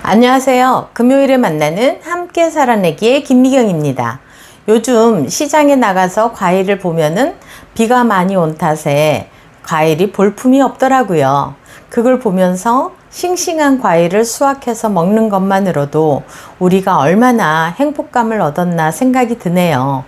안녕하세요. 금요일에 만나는 함께 살아내기의 김미경입니다. 요즘 시장에 나가서 과일을 보면은 비가 많이 온 탓에 과일이 볼품이 없더라고요. 그걸 보면서 싱싱한 과일을 수확해서 먹는 것만으로도 우리가 얼마나 행복감을 얻었나 생각이 드네요.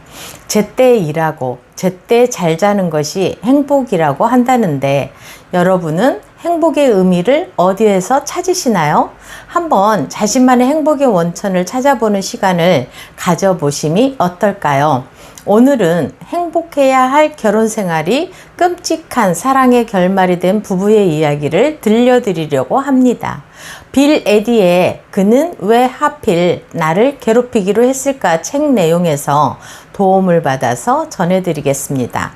제때 일하고 제때 잘 자는 것이 행복이라고 한다는데 여러분은 행복의 의미를 어디에서 찾으시나요? 한번 자신만의 행복의 원천을 찾아보는 시간을 가져보심이 어떨까요? 오늘은 행복해야 할 결혼 생활이 끔찍한 사랑의 결말이 된 부부의 이야기를 들려드리려고 합니다. 빌 에디의 그는 왜 하필 나를 괴롭히기로 했을까 책 내용에서 도움을 받아서 전해드리겠습니다.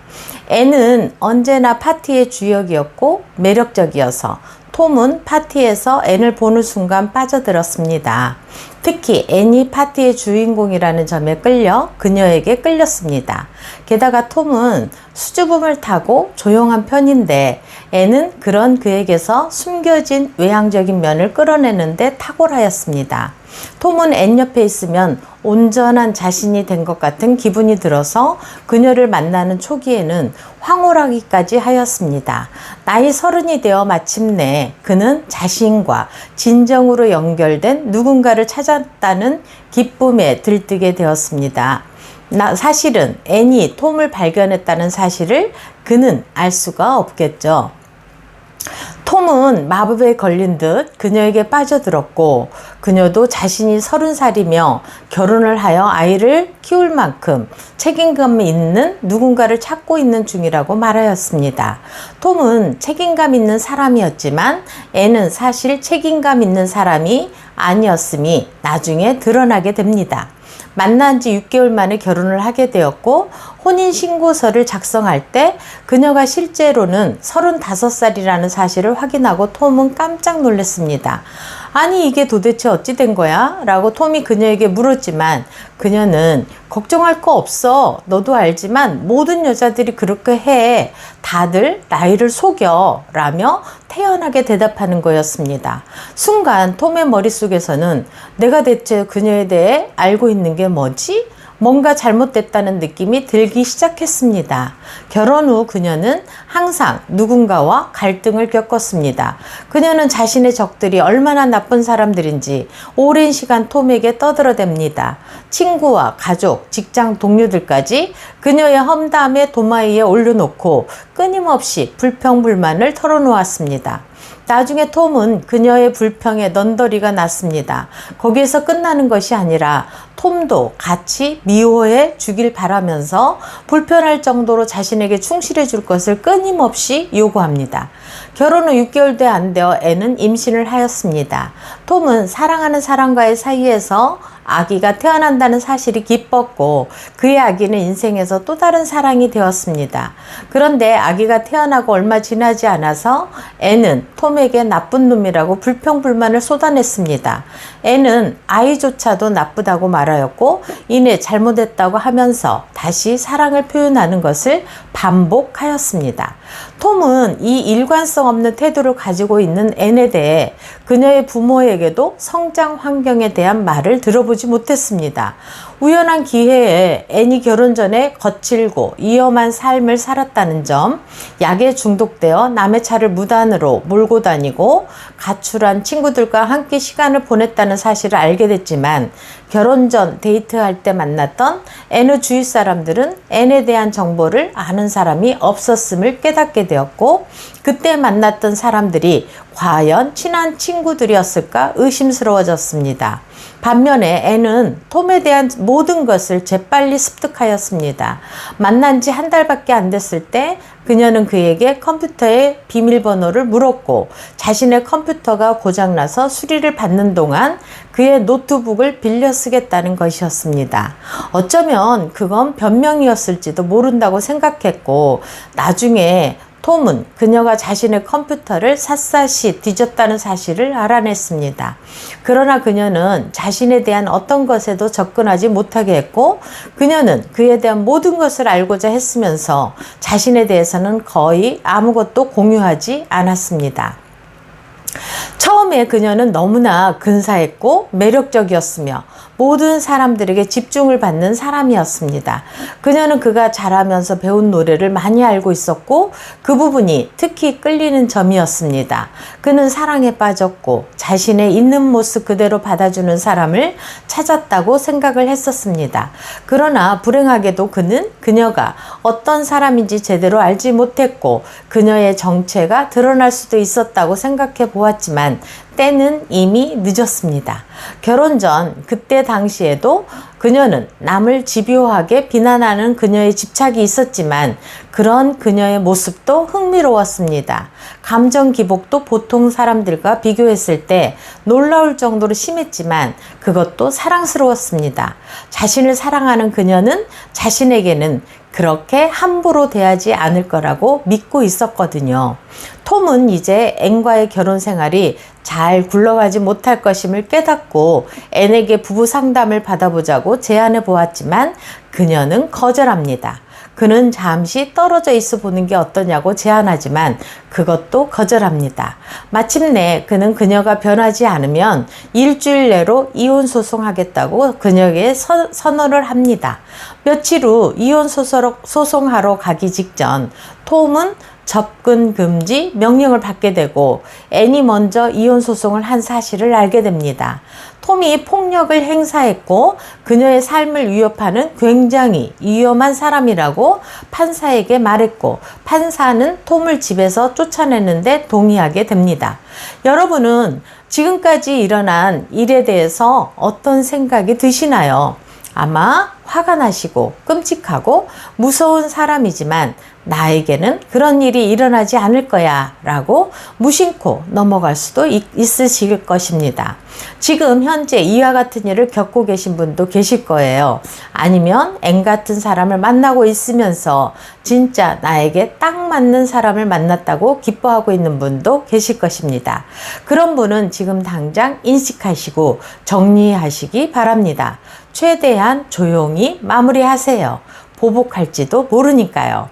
앤은 언제나 파티의 주역이었고 매력적이어서 톰은 파티에서 앤을 보는 순간 빠져들었습니다. 특히 앤이 파티의 주인공이라는 점에 끌려 그녀에게 끌렸습니다. 게다가 톰은 수줍음을 타고 조용한 편인데 앤은 그런 그에게서 숨겨진 외향적인 면을 끌어내는데 탁월하였습니다. 톰은 앤 옆에 있으면 온전한 자신이 된 것 같은 기분이 들어서 그녀를 만나는 초기에는 황홀하기까지 하였습니다. 나이 30이 되어 마침내 그는 자신과 진정으로 연결된 누군가를 찾았다는 기쁨에 들뜨게 되었습니다. 사실은 앤이 톰을 발견했다는 사실을 그는 알 수가 없겠죠. 톰은 마법에 걸린 듯 그녀에게 빠져들었고 그녀도 자신이 30살이며 결혼을 하여 아이를 키울 만큼 책임감 있는 누군가를 찾고 있는 중이라고 말하였습니다. 톰은 책임감 있는 사람이었지만 앤은 사실 책임감 있는 사람이 아니었음이 나중에 드러나게 됩니다. 만난 지 6개월 만에 결혼을 하게 되었고 혼인신고서를 작성할 때 그녀가 실제로는 35살이라는 사실을 확인하고 톰은 깜짝 놀랐습니다. 아니 이게 도대체 어찌 된 거야? 라고 톰이 그녀에게 물었지만 그녀는 걱정할 거 없어. 너도 알지만 모든 여자들이 그렇게 해. 다들 나이를 속여. 라며 태연하게 대답하는 거였습니다. 순간 톰의 머릿속에서는 내가 대체 그녀에 대해 알고 있는 게 뭐지? 뭔가 잘못됐다는 느낌이 들기 시작했습니다. 결혼 후 그녀는 항상 누군가와 갈등을 겪었습니다. 그녀는 자신의 적들이 얼마나 나쁜 사람들인지 오랜 시간 톰에게 떠들어댑니다. 친구와 가족, 직장 동료들까지 그녀의 험담에 도마 위에 올려놓고 끊임없이 불평불만을 털어놓았습니다. 나중에 톰은 그녀의 불평에 넌더리가 났습니다. 거기에서 끝나는 것이 아니라 톰도 같이 미워해 주길 바라면서 불편할 정도로 자신에게 충실해 줄 것을 끊임없이 요구합니다. 결혼 후 6개월도 안 되어 앤은 임신을 하였습니다. 톰은 사랑하는 사람과의 사이에서 아기가 태어난다는 사실이 기뻤고 그의 아기는 인생에서 또 다른 사랑이 되었습니다. 그런데 아기가 태어나고 얼마 지나지 않아서 앤은 톰에게 나쁜 놈이라고 불평불만을 쏟아냈습니다. 앤은 아이조차도 나쁘다고 말하였고 이내 잘못했다고 하면서 다시 사랑을 표현하는 것을 반복하였습니다. 톰은 이 일관성 없는 태도를 가지고 있는 앤에 대해 그녀의 부모에게도 성장 환경에 대한 말을 들어보지 못했습니다. 우연한 기회에 앤이 결혼 전에 거칠고 위험한 삶을 살았다는 점, 약에 중독되어 남의 차를 무단으로 몰고 다니고 가출한 친구들과 함께 시간을 보냈다는 사실을 알게 됐지만 결혼 전 데이트할 때 만났던 앤의 주위 사람들은 앤에 대한 정보를 아는 사람이 없었음을 깨닫게 되었고 그때 만났던 사람들이 과연 친한 친구들이었을까 의심스러워졌습니다. 반면에 앤은 톰에 대한 모든 것을 재빨리 습득하였습니다. 만난 지 한 달밖에 안 됐을 때 그녀는 그에게 컴퓨터의 비밀번호를 물었고 자신의 컴퓨터가 고장나서 수리를 받는 동안 그의 노트북을 빌려 쓰겠다는 것이었습니다. 어쩌면 그건 변명이었을지도 모른다고 생각했고 나중에 톰은 그녀가 자신의 컴퓨터를 샅샅이 뒤졌다는 사실을 알아냈습니다. 그러나 그녀는 자신에 대한 어떤 것에도 접근하지 못하게 했고 그녀는 그에 대한 모든 것을 알고자 했으면서 자신에 대해서는 거의 아무것도 공유하지 않았습니다. 처음에 그녀는 너무나 근사했고 매력적이었으며 모든 사람들에게 집중을 받는 사람이었습니다. 그녀는 그가 잘하면서 배운 노래를 많이 알고 있었고 그 부분이 특히 끌리는 점이었습니다. 그는 사랑에 빠졌고 자신의 있는 모습 그대로 받아주는 사람을 찾았다고 생각을 했었습니다. 그러나 불행하게도 그는 그녀가 어떤 사람인지 제대로 알지 못했고 그녀의 정체가 드러날 수도 있었다고 생각해 보았지만 때는 이미 늦었습니다. 결혼 전 그때 당시에도 그녀는 남을 집요하게 비난하는 그녀의 집착이 있었지만 그런 그녀의 모습도 흥미로웠습니다. 감정 기복도 보통 사람들과 비교했을 때 놀라울 정도로 심했지만 그것도 사랑스러웠습니다. 자신을 사랑하는 그녀는 자신에게는 그렇게 함부로 대하지 않을 거라고 믿고 있었거든요. 톰은 이제 앤과의 결혼 생활이 잘 굴러가지 못할 것임을 깨닫고 앤에게 부부 상담을 받아보자고 제안해 보았지만 그녀는 거절합니다. 그는 잠시 떨어져 있어 보는 게 어떠냐고 제안하지만 그것도 거절합니다. 마침내 그는 그녀가 변하지 않으면 일주일 내로 이혼 소송하겠다고 그녀에게 선언을 합니다. 며칠 후 이혼 소송하러 가기 직전 톰은 접근 금지 명령을 받게 되고 앤이 먼저 이혼 소송을 한 사실을 알게 됩니다. 톰이 폭력을 행사했고 그녀의 삶을 위협하는 굉장히 위험한 사람이라고 판사에게 말했고 판사는 톰을 집에서 쫓아내는데 동의하게 됩니다. 여러분은 지금까지 일어난 일에 대해서 어떤 생각이 드시나요? 아마 화가 나시고 끔찍하고 무서운 사람이지만 나에게는 그런 일이 일어나지 않을 거야 라고 무심코 넘어갈 수도 있으실 것입니다. 지금 현재 이와 같은 일을 겪고 계신 분도 계실 거예요. 아니면 앤 같은 사람을 만나고 있으면서 진짜 나에게 딱 맞는 사람을 만났다고 기뻐하고 있는 분도 계실 것입니다. 그런 분은 지금 당장 인식하시고 정리하시기 바랍니다. 최대한 조용히 마무리하세요. 보복할지도 모르니까요.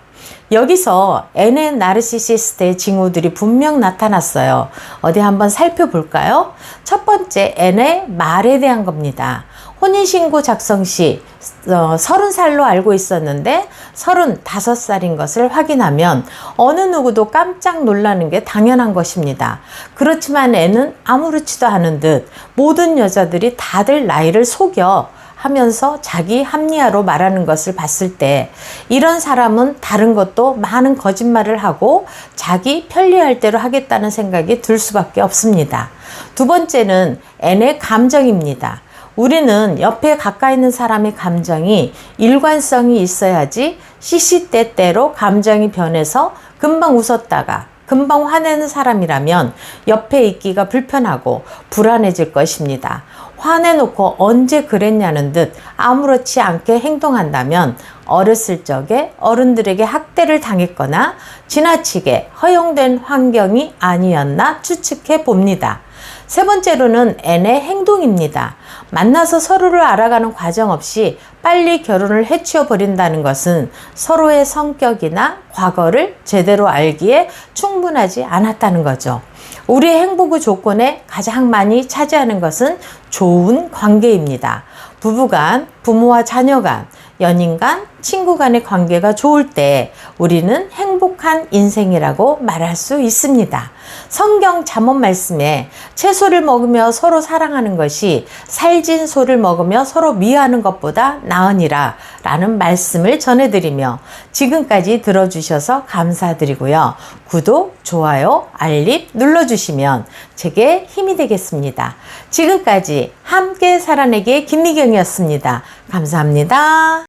여기서 앤의 나르시시스트의 징후들이 분명 나타났어요. 어디 한번 살펴볼까요? 첫 번째, 앤의 말에 대한 겁니다. 혼인신고 작성 시 30살로 알고 있었는데 35살인 것을 확인하면 어느 누구도 깜짝 놀라는 게 당연한 것입니다. 그렇지만 앤은 아무렇지도 않은 듯 모든 여자들이 다들 나이를 속여 하면서 자기 합리화로 말하는 것을 봤을 때 이런 사람은 다른 것도 많은 거짓말을 하고 자기 편리할 대로 하겠다는 생각이 들 수밖에 없습니다. 두 번째는 앤의 감정입니다. 우리는 옆에 가까이 있는 사람의 감정이 일관성이 있어야지 시시때때로 감정이 변해서 금방 웃었다가 금방 화내는 사람이라면 옆에 있기가 불편하고 불안해질 것입니다. 화내놓고 언제 그랬냐는 듯 아무렇지 않게 행동한다면 어렸을 적에 어른들에게 학대를 당했거나 지나치게 허용된 환경이 아니었나 추측해 봅니다. 세 번째로는 앤의 행동입니다. 만나서 서로를 알아가는 과정 없이 빨리 결혼을 해치워 버린다는 것은 서로의 성격이나 과거를 제대로 알기에 충분하지 않았다는 거죠. 우리의 행복의 조건에 가장 많이 차지하는 것은 좋은 관계입니다. 부부간, 부모와 자녀간, 연인 간, 친구 간의 관계가 좋을 때 우리는 행복한 인생이라고 말할 수 있습니다. 성경 잠언 말씀에 채소를 먹으며 서로 사랑하는 것이 살진 소를 먹으며 서로 미워하는 것보다 나으니라 라는 말씀을 전해드리며 지금까지 들어주셔서 감사드리고요. 구독, 좋아요, 알림 눌러주시면 제게 힘이 되겠습니다. 지금까지 함께 살아내기의 김미경이었습니다. 감사합니다.